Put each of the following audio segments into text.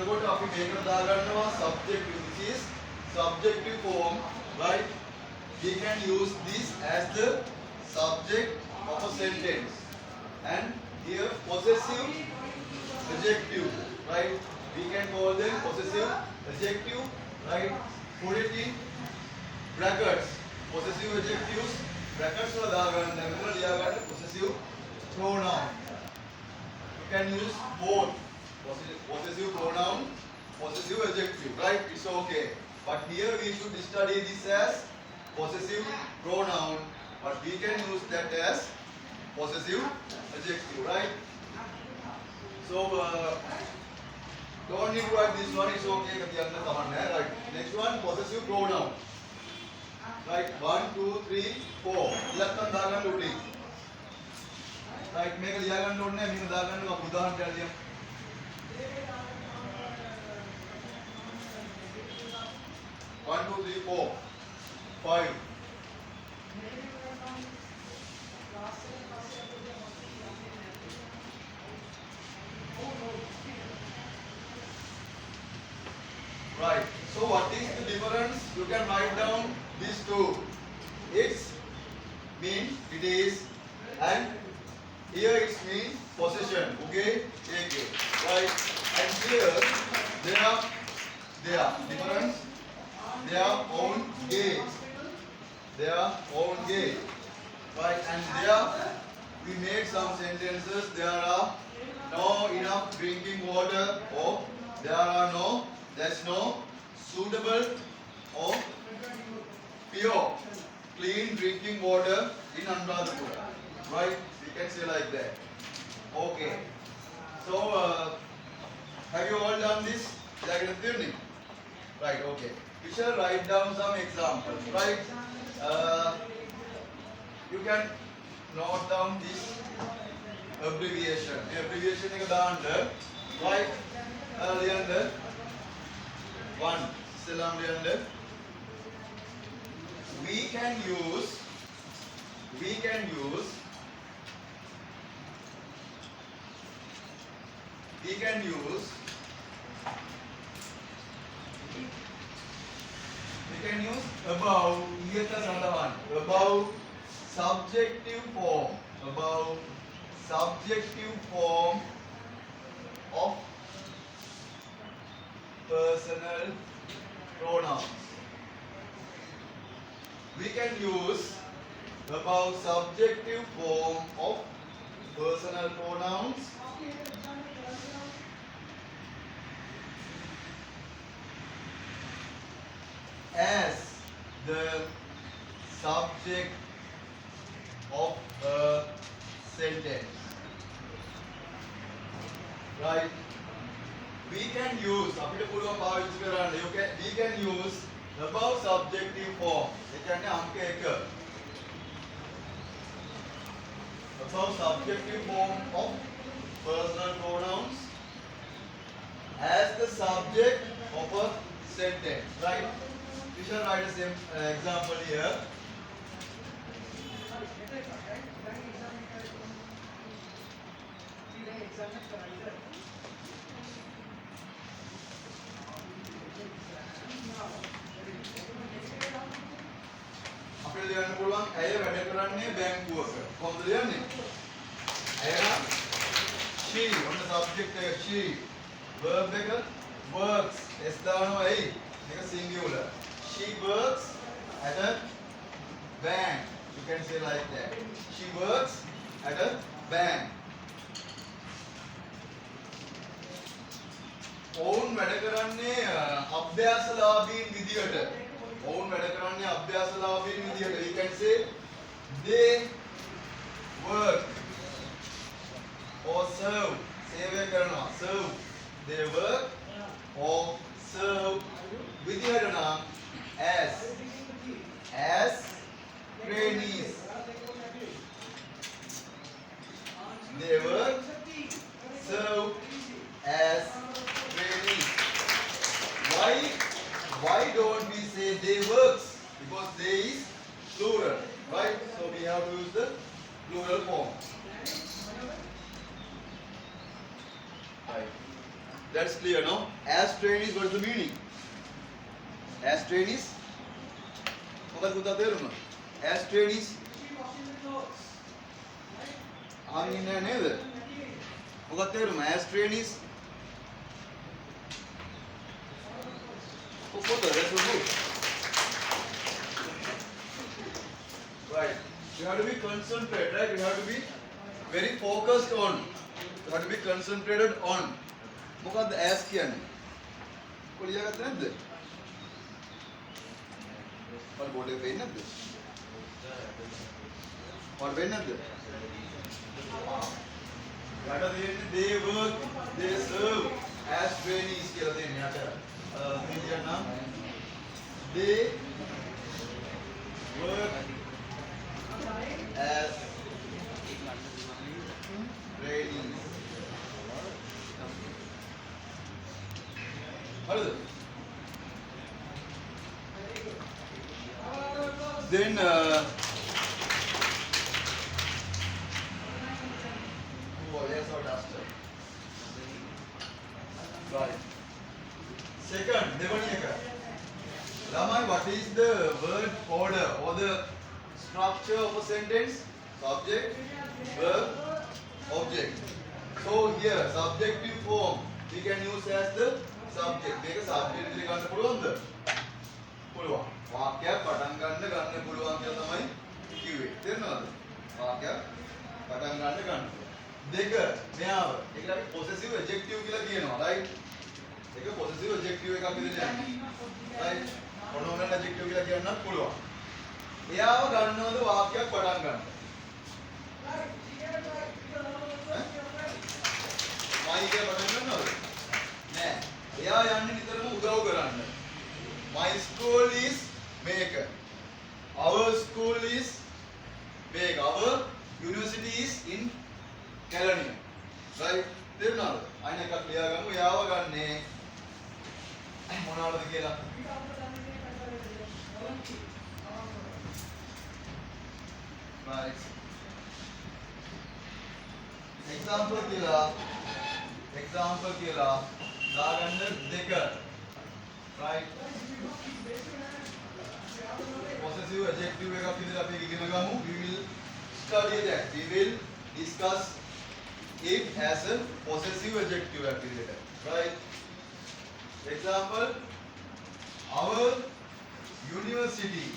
එතකොට අපි මේකට දාගන්නවා subjective, which is subjective form, right? We can use this as the subject of a sentence. And here possessive adjective, right? We can call them possessive adjective, right? Put it in brackets. Possessive adjectives brackets වල දාගන්න මෙතන ලියා ගන්න possessive pronoun. You can use both possessive pronoun, possessive adjective, right? It's okay. But here we should study this as possessive pronoun, but we can use that as possessive adjective, right? So don't need to write this one, it's okay. Right? Next one, possessive pronoun. Right, 1, 2, 3, 4. ඉලක්කම් දාගන්න උඩින්. right, මේක ලියා ගන්න ඕනේ නැහැ. මෙන්න දාගන්න අපි උදාහරණයක් ලියමු. 1, 2, 3, 4, 5. Right. So what is the difference? You can write down these two. It's mean it is, and here it's mean possession. Okay, okay. Right. And here they are difference. Their own gate. Their own gate. Right. And there we made some sentences. There are no enough drinking water, or there's no suitable or pure clean drinking water in Anuradhapura, right? We can say like that. Okay, so have you all done this? Right, okay. We shall write down some examples, right? You can note down this abbreviation. The abbreviation is under, right? Under 1, Salam Leander. We can use above, above subjective form of personal pronouns. We can use above subjective form of personal pronouns as the subject of a sentence. Right? We can use we can use above subjective form. Above subjective form of personal pronouns as the subject of a sentence. Right? We shall write the same example here. අපිට ලියන්න පුළුවන් ඇය වැඩ කරන්නේ බැංකුවක. කොහොමද ලියන්නේ? ඇය නම් she, on the subject එක she. Verb එක works. S දානවා ඇයි? මේක singular. She works at a bank. You can say like that. She works at a bank. ඔවුන් වැඩ කරන්නේ අභ්‍යාසලාභීන් විදියට. ඔවුන් වැඩ කරන්නේ අභ්‍යාසලාභීන් විදියට. You can say they work or serve. සේවය කරනවා. Serve. They work or serve විදියට නම් as trainees. They work, serve as trainees. Why don't we say they works? Because they is plural, right? So we have to use the plural form. Right. That's clear, no? As train is, what is the meaning? As train is, මොකද පුතා තේරුම? As train is අහන්නේ නැහැ නේද? මොකද තේරුම? As train is what that's so good. Right. You have to be concentrated, right? You have to be very focused on. You have to be concentrated on. මොකද්ද as කියන්නේ? කො ලියාගත්තේ නැද්ද? මට බෝඩ් එකේ පේන්නේ නැද්ද? මට පේන්නේ නැද්ද? යට තියෙන්නේ they work, they serve as trainees කියලා තියෙන්නේ යට. මේ කියන්නම් they work as trainees. හරිද? Then oh, there's our duster. Right. Second, දෙවැනි එක. ළමයි, what is the word order or the structure of a sentence? Subject, verb, object. So here, subjective form we can use as the subject. මේක subject විදිහට ගන්න පුළුවන්ද? පුළුවන්. වාක්‍යයක් පටන් ගන්න පුළුවන් කියලා තමයි කිව්වේ. තේරෙනවද? වාක්‍යයක් පටන් ගන්න. දෙක, මෙයාව. ඒකට අපි possessive adjective කියලා කියනවා, right? ඒක possessive adjective එකක් විදිහට යන්නේ. right? pronominal adjective කියලා කියන්නත් පුළුවන්. එයාව ගන්නවද වාක්‍යයක් පටන් ගන්න? මයි කියලා පටන් ගන්නවද? නෑ. එයා යන්නේ නිතරම උදව් කරන්න. My school is මේක. Our school is මේක. Our university is in Kelaniya. right? තේරුණාද? අයින එකක් ලියාගමු. එයාව ගන්නේ මොනවාද කියලා? right. example කියලා දාගන්න දෙක. right. possessive adjective එකක් විදිහට අපි ඉගෙන ගමු. we will study that. We will discuss it as a possessive adjective එකක් විදිහට. right. example, our university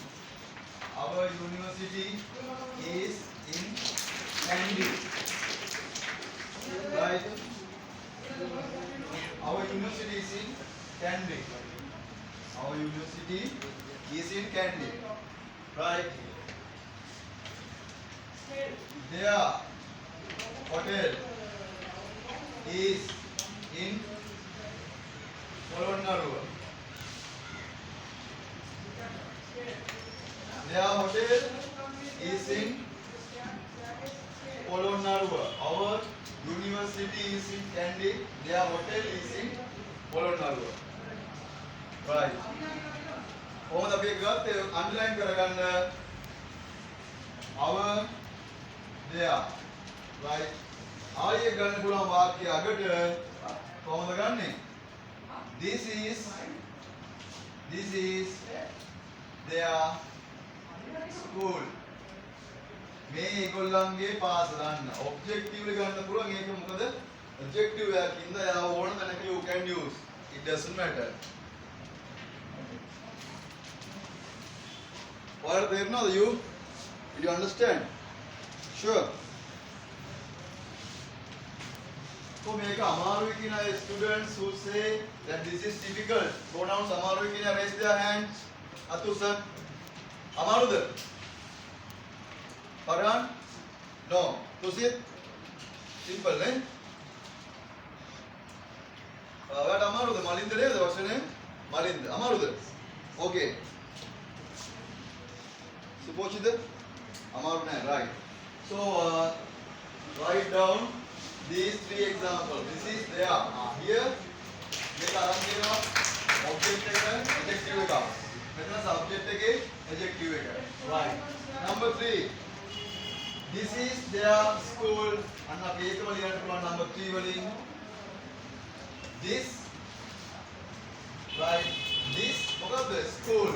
is in Kandy. right. Our university is in Kandy. Our university is in Kandy. right. Their hotel is in Polonnaruwa. Their hotel is in Polonnaruwa. Our university is in Kandy. Their hotel is in Polonnaruwa. right. කොහොමද අපි ඒක ගත්තේ? Underline කරගන්න. our there. right. ආයෙ ගන්න පුළුවන් වාක්‍ය අගට කොහොමද ගන්නෙ? This is their school. මේ ඒගොල්ලන්ගේ පාසල ගන්න. ඔබ්ජෙක්ටිව් එක ගන්න පුළුවන්. ඒක මොකද? ඔබ්ජෙක්ටිව් එකකින්ද එයා ඕන තැනක you can use. It doesn't matter. ඔයාලට තේරෙනවද? Did you understand? Sure. So මේක අමාරුයි කියන අය students who say that this is difficult. Pronouns අමාරුයි කියන raise their hands. අතුසන් අමාරුද? Farhan? No. Tusit? Simple නේ? ඔයාලට අමාරුද? මලින්ද නේද වචනේ? Malinda. අමාරුද? Okay. Supochid? Amaru nahi, right. So write down these three examples. This is there. Here මේක අරන් දෙනවා object එක adjective එක. මෙතන subject එකේ adjective එක. Right. Number 3. This is their school. අන්න අපි ඒකම ලියන්න පුළුවන් number 3 වලින්. this, right? This මොකක්ද? School.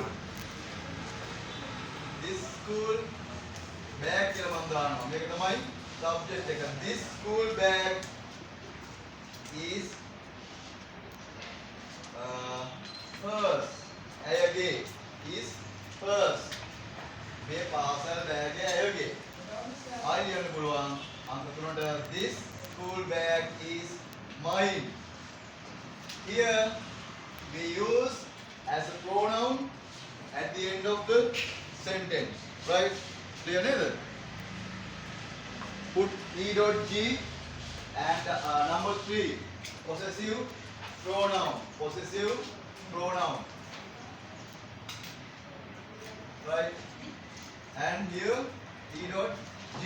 This school bag කියලා මම දානවා. මේක තමයි subject එක. This school bag is hers. ඇයගේ is hers. මේ පාසල් බෑග් එක ඇයගේ. ආයෙ ලියන්න පුළුවන්. අංක 3ට this school bag is mine. Here we use as a pronoun at the end of the sentence, right? Clear neither? Put e.g and number 3 possessive pronoun, right? And here e.g.